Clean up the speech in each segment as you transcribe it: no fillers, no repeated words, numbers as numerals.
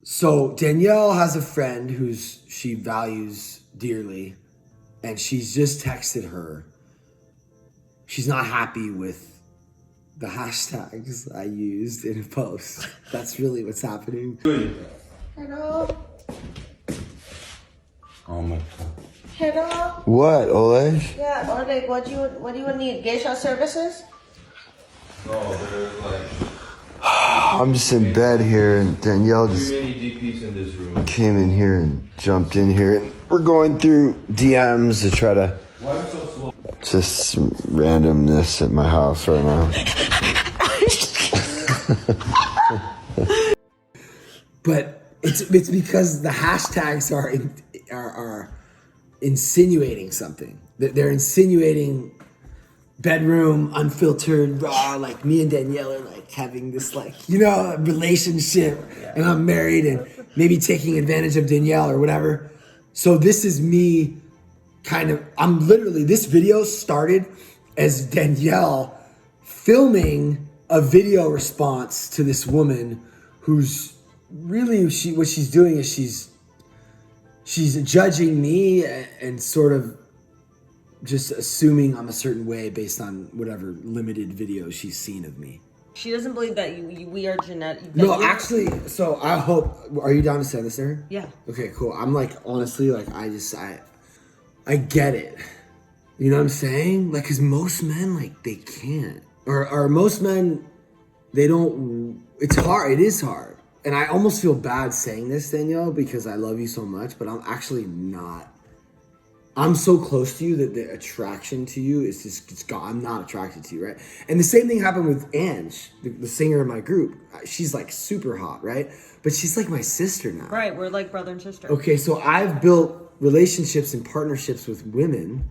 So Danielle has a friend she values dearly, and she's just texted her. She's not happy with the hashtags I used in a post. That's really what's happening. Hello. Oh my god. Hello. What, Oleg? Yeah, Oleg, what do you need? Geisha services? No, there's like... I'm just in bed here, and Danielle just Too many DPs in this room. came in here and jumped in here, and we're going through DMs to try to... Why are you so slow? Just some randomness at my house right now. But it's because the hashtags are insinuating something. They're insinuating bedroom, unfiltered, raw, like me and Danielle are like having this relationship, and I'm married and maybe taking advantage of Danielle or whatever. So this is me this video started as Danielle filming a video response to this woman who's really, what she's doing is she's judging me and sort of just assuming I'm a certain way based on whatever limited videos she's seen of me. She doesn't believe that we are genetic. No, actually, so I hope, are you down to send this to her? Yeah. Okay, cool. I'm like, honestly, like, I get it. You know what I'm saying? Like, cause most men, like, they can't. Or most men, they don't, it's hard, it is hard. And I almost feel bad saying this, Danielle, because I love you so much, but I'm actually not. I'm so close to you that the attraction to you is just, it's gone. I'm not attracted to you, right? And the same thing happened with Ange, the singer in my group. She's like super hot, right? But she's like my sister now. Right, we're like brother and sister. Okay, so I've built relationships and partnerships with women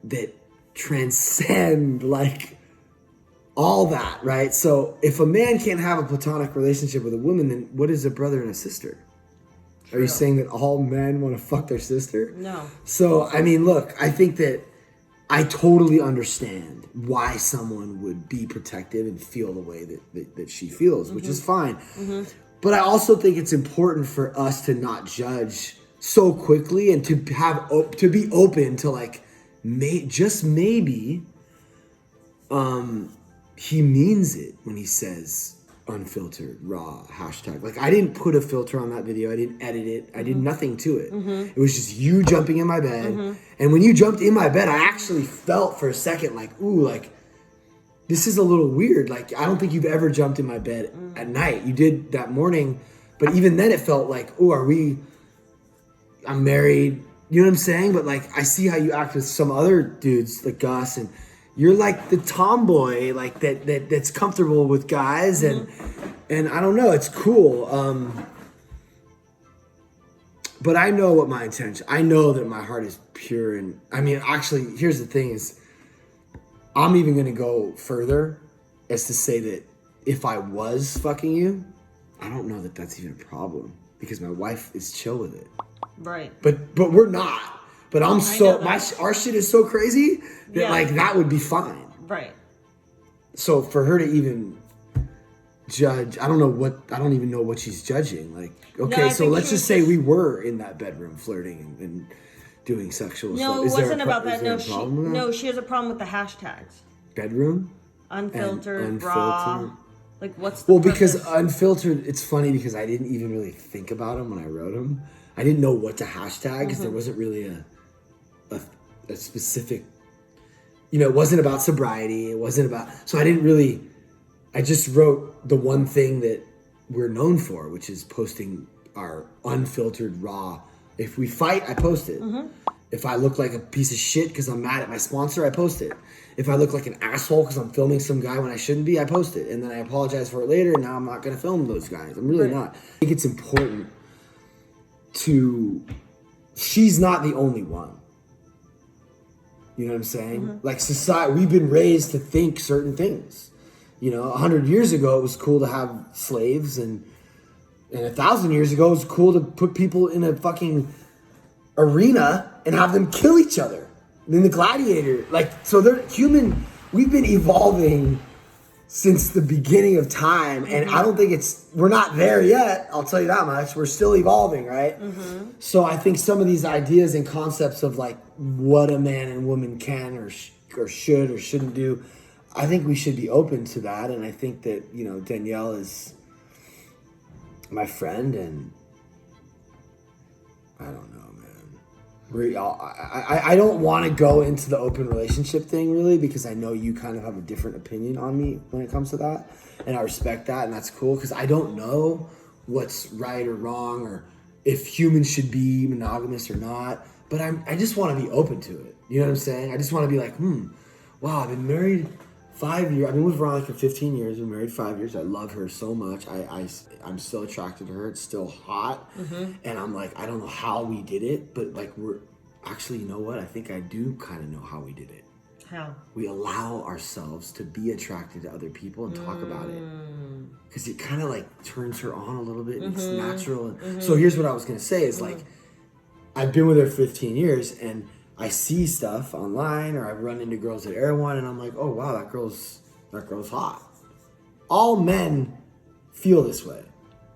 that transcend like all that, right? So if a man can't have a platonic relationship with a woman, then what is a brother and a sister? Are you saying that all men want to fuck their sister? No. So, I mean, look, I think that I totally understand why someone would be protective and feel the way that she feels, which is fine. But I also think it's important for us to not judge so quickly and to be open to like, just maybe he means it when he says unfiltered, raw, hashtag. Like, I didn't put a filter on that video. I didn't edit it. I did nothing to it. It was just you jumping in my bed. And when you jumped in my bed, I actually felt for a second like, ooh, like, this is a little weird. Like, I don't think you've ever jumped in my bed at night. You did that morning. But even then it felt like, ooh, I'm married. You know what I'm saying? But like, I see how you act with some other dudes like Gus, and you're like the tomboy, like that's comfortable with guys, and I don't know, it's cool. But I know what my intention. I know that my heart is pure, and I mean, actually, here's the thing: is I'm even gonna go further as to say that if I was fucking you, I don't know that that's even a problem because my wife is chill with it. Right. But we're not. But our shit is so crazy that like that would be fine. Right. So for her to even judge, I don't even know what she's judging. Like, okay, so let's just say we were in that bedroom flirting and doing sexual stuff. No, it wasn't about that. No, she has a problem with the hashtags. Bedroom? Unfiltered, raw. Like, what's the purpose? Because unfiltered, it's funny because I didn't even really think about them when I wrote them. I didn't know what to hashtag because there wasn't really a specific, it wasn't about sobriety. It wasn't about, so I just wrote the one thing that we're known for, which is posting our unfiltered, raw. If we fight, I post it. If I look like a piece of shit because I'm mad at my sponsor, I post it. If I look like an asshole because I'm filming some guy when I shouldn't be, I post it. And then I apologize for it later, and now I'm not going to film those guys. I'm really not. I think it's important she's not the only one. You know what I'm saying? Like, society, we've been raised to think certain things. 100 years ago, it was cool to have slaves, and 1,000 years ago, it was cool to put people in a fucking arena and have them kill each other. In the gladiator, like, so they're human. We've been evolving since the beginning of time. And I don't think we're not there yet. I'll tell you that much. We're still evolving, right? So I think some of these ideas and concepts of like what a man and woman can or should or shouldn't do, I think we should be open to that. And I think that, you know, Danielle is my friend, and I don't know, man. I don't want to go into the open relationship thing really, because I know you kind of have a different opinion on me when it comes to that, and I respect that, and that's cool, because I don't know what's right or wrong, or if humans should be monogamous or not. But I just want to be open to it. You know what I'm saying? I just want to be like, wow, I've been married 5 years. I've been with Veronica for 15 years. We're married 5 years. I love her so much. I'm still attracted to her. It's still hot. And I'm like, I don't know how we did it, but like we're actually, you know what? I think I do kind of know how we did it. How? We allow ourselves to be attracted to other people and talk about it. Because it kind of like turns her on a little bit. And it's natural. So here's what I was going to say is like, I've been with her 15 years, and I see stuff online, or I run into girls at Erewhon, and I'm like, oh wow, that girl's hot. All men feel this way.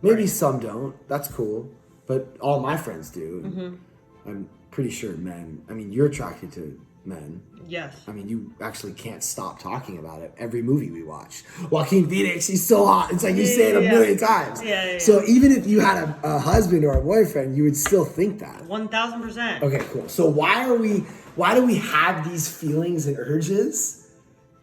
Maybe some don't. That's cool. But all my friends do. I'm pretty sure men. I mean, you're attracted to men. Yes. I mean, you actually can't stop talking about it. Every movie we watch. Joaquin Phoenix, he's so hot. It's like you say it a million times. Yeah. So even if you had a husband or a boyfriend, you would still think that. 1000%. Okay, cool. So why do we have these feelings and urges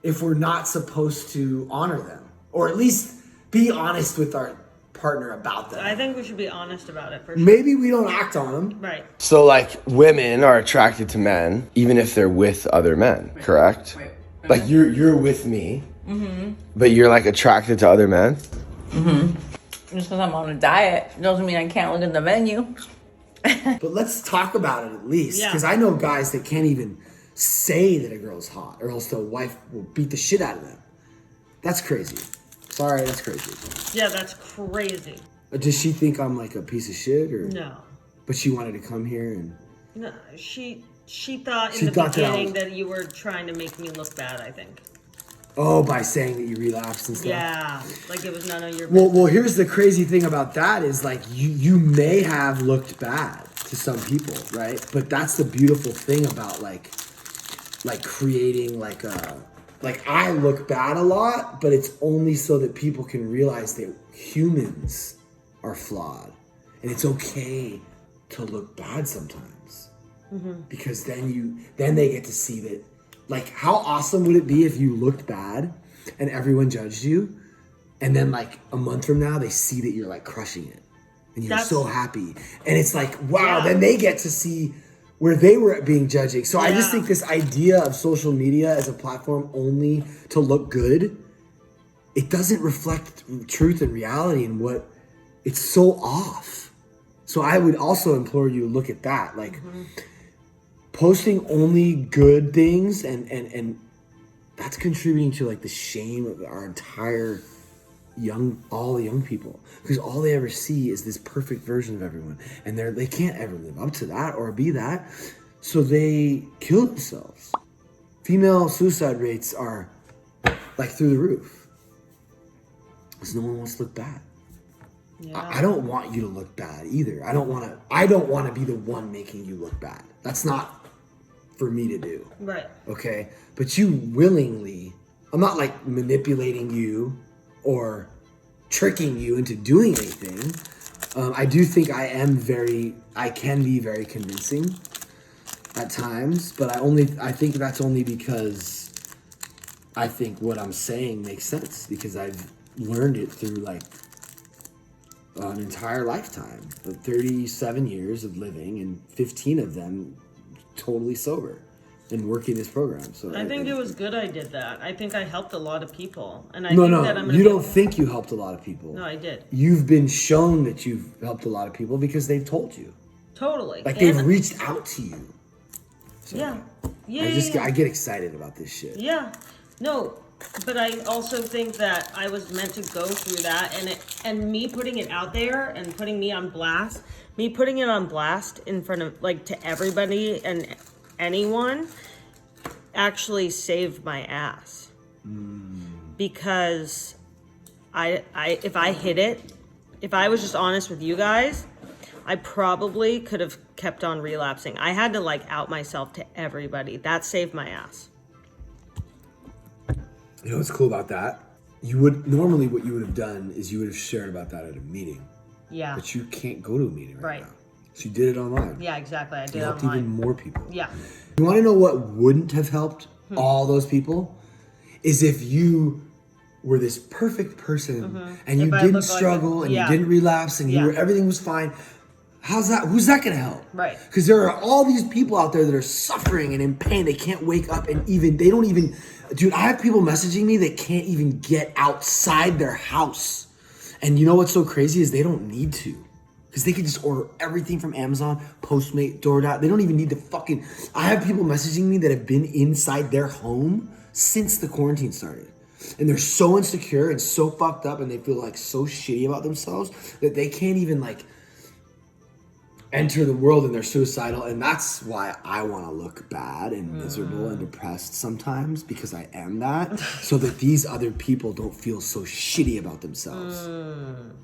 if we're not supposed to honor them? Or at least be honest with our partner about them. I think we should be honest about it for sure. Maybe we don't act on them. Right. So, like, women are attracted to men, even if they're with other men, correct? Right. Like, you're with me, but you're, like, attracted to other men? Just because I'm on a diet doesn't mean I can't look at the menu. But let's talk about it at least. Yeah. Because I know guys that can't even say that a girl's hot, or else their wife will beat the shit out of them. That's crazy. Sorry, that's crazy. Yeah, that's crazy. Does she think I'm like a piece of shit, or? No. But she wanted to come here and. No, she thought in She the thought that I beginning was- that you were trying to make me look bad, I think. Oh, by saying that you relapsed and stuff. Yeah, like it was none of your Well, here's the crazy thing about that is like you may have looked bad to some people, right? But that's the beautiful thing about like creating like I look bad a lot, but it's only so that people can realize that humans are flawed, and it's okay to look bad sometimes, because then they get to see that. Like, how awesome would it be if you looked bad and everyone judged you, and then like a month from now they see that you're like crushing it and you're so happy, and it's like, wow, then they get to see where they were being judging. So I just think this idea of social media as a platform only to look good, it doesn't reflect truth and reality, and what it's so off. So I would also implore you to look at that, like posting only good things, and that's contributing to like the shame of our entire all the young people, because all they ever see is this perfect version of everyone, and they can't ever live up to that or be that, so they kill themselves. Female suicide rates are like through the roof because no one wants to look bad. I don't want you to look bad either. I don't want to be the one making you look bad. That's not for me to do. Right. Okay? But you willingly, I'm not like manipulating you or tricking you into doing anything. I do think I can be very convincing at times, but I think that's only because I think what I'm saying makes sense, because I've learned it through like an entire lifetime of 37 years of living, and 15 of them totally sober and working this program. So I think it was good I did that. I think I helped a lot of people, and I No, think no, that I'm you don't think you helped a lot of people. No, I did. You've been shown that you've helped a lot of people because they've told you. Totally. Like they've reached out to you. So Yeah. I get excited about this shit. Yeah. No, but I also think that I was meant to go through that, and me putting it out there and putting me on blast, in front of like to everybody and anyone, actually saved my ass. because if I hid it, if I was just honest with you guys, I probably could have kept on relapsing. I had to like out myself to everybody. That saved my ass. You know what's cool about that? You would normally what you would have done is you would have shared about that at a meeting. Yeah. But you can't go to a meeting right now. Right. So you did it online. Yeah, exactly. I did You helped online. even more people. Yeah. You want to know what wouldn't have helped all those people? Is if you were this perfect person and you If I didn't look like struggle and yeah. you didn't relapse and Yeah. everything was fine. How's that? Who's that going to help? Right. Because there are all these people out there that are suffering and in pain. They can't wake up and they don't even, dude, I have people messaging me that can't even get outside their house. And you know what's so crazy is they don't need to. Because they can just order everything from Amazon, Postmate, DoorDash. They don't even need to fucking, I have people messaging me that have been inside their home since the quarantine started. And they're so insecure and so fucked up and they feel like so shitty about themselves that they can't even like enter the world and they're suicidal. And that's why I want to look bad and miserable and depressed sometimes, because I am that, so that these other people don't feel so shitty about themselves.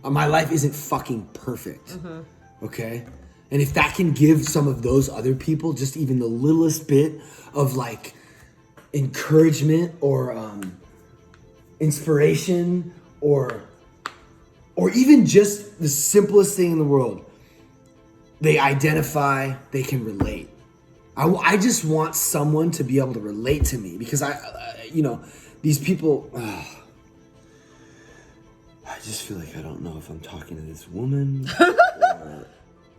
My life isn't fucking perfect, okay? And if that can give some of those other people just even the littlest bit of like encouragement or inspiration or even just the simplest thing in the world, they identify, they can relate. I just want someone to be able to relate to me because these people, I just feel like I don't know if I'm talking to this woman or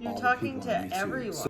You're all the talking people on to YouTube. everyone.